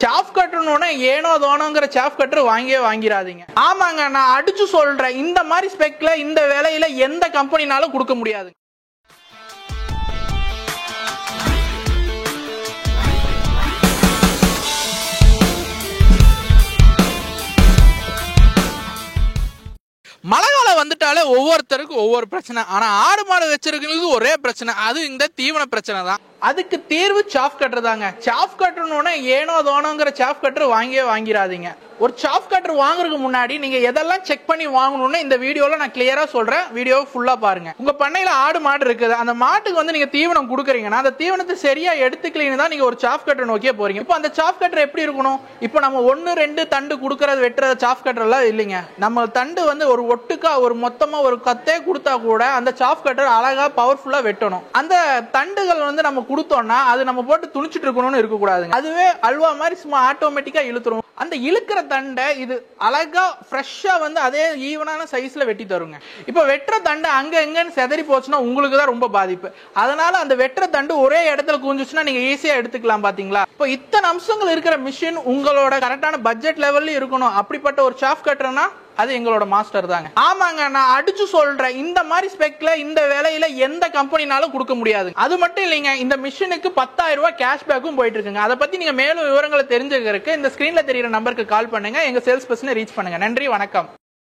சாஃப் கட்டணும்னா ஏனோ தோணுங்கிற சாஃப் கட்டர் வாங்கிடாதீங்க. ஆமாங்க, நான் அடிச்சு சொல்றேன், இந்த மாதிரி ஸ்பெக்ல இந்த விலையில எந்த கம்பெனினாலும் கொடுக்க முடியாது. மழை காலம் வந்துட்டாலே ஒவ்வொருத்தருக்கும் ஒவ்வொரு பிரச்சனை. ஆனா ஆடு மாடு வச்சிருக்கிறதுக்கு ஒரே பிரச்சனை, அது இந்த தீவன பிரச்சனை தான். அதுக்கு தீர்வு சாஃப் கட்டர் தாங்க. சாஃப் கட்டணும்னா ஏனோ தோணுங்கிற சாஃப் கட்டர் வாங்கிடாதீங்க. ஒரு சாஃப் கட்டர் வாங்குறதுக்கு முன்னாடி நீங்க எதெல்லாம் செக் பண்ணி வாங்கணும்னு இந்த வீடியோல நான் கிளியரா சொல்றேன். வீடியோவை ஃபுல்லா பாருங்க. உங்க பண்ணையில ஆடு மாடு இருக்குது, அந்த மாட்டுக்கு வந்து நீங்க தீவனம் கொடுக்குறீங்கன்னா அந்த தீவனத்தை சரியா எடுத்துக்கலன்னு தான் நீங்க ஒரு சாஃப் கட்டர் நோக்கியே போறீங்க. இப்போ அந்த சாஃப் கட்டர் எப்படி இருக்கணும்? இப்போ நம்ம 1-2 தண்டு கொடுக்கறது வெட்டுறது சாஃப் கட்டர் எல்லாம் இல்லைங்க. நம்ம தண்டு வந்து ஒரு ஒட்டுக்கா ஒரு மொத்தமா ஒரு கத்தே கொடுத்தா கூட அந்த சாஃப் கட்டர் அழகா பவர்ஃபுல்லா வெட்டணும். அந்த தண்டுகள் வந்து நம்ம கொடுத்தோம்னா அது நம்ம போட்டு துணிச்சிட்டு இருக்கணும்னு இருக்கக்கூடாதுங்க. அதுவே அல்வா மாதிரி சும்மா ஆட்டோமேட்டிக்கா இழுத்துரும். அந்த இழுக்கிற தண்டை இது அழகா ஃப்ரெஷ்ஷா வந்து அதே ஈவனான சைஸ்ல வெட்டி தருங்க. இப்ப வெட்டுற தண்டை அங்க எங்கன்னு செதறி போச்சுன்னா உங்களுக்கு தான் ரொம்ப பாதிப்பு. அதனால அந்த வெட்டுற தண்டு ஒரே இடத்துல குஞ்சுச்சுன்னா நீங்க ஈஸியா எடுத்துக்கலாம். பாத்தீங்களா? இப்போ இத்தனை அம்சங்கள் இருக்கிற மிஷின் உங்களோட கரெக்டான பட்ஜெட் லெவல்ல இருக்கணும். அப்படிப்பட்ட ஒரு சாஃப் கட்டர்னா அது எங்களோட மாஸ்டர் தாங்க. ஆமாங்க, நான் அடிச்சு சொல்றேன், இந்த மாதிரி ஸ்பெக்ல இந்த விலையில எந்த கம்பெனினாலும் கொடுக்க முடியாது. அது மட்டும் இல்லைங்க, இந்த மிஷினுக்கு 10,000 ரூபாய் கேஷ்பேக்கும் போயிட்டு இருக்குங்க. அதை பத்தி நீங்க மேலும் விவரங்களை தெரிஞ்சுக்கிறதுக்கு இந்த ஸ்கிரீன்ல தெரியுற நம்பருக்கு கால் பண்ணுங்க. எங்க சேல்ஸ் பர்சனை ரீச் பண்ணுங்க. நன்றி, வணக்கம்.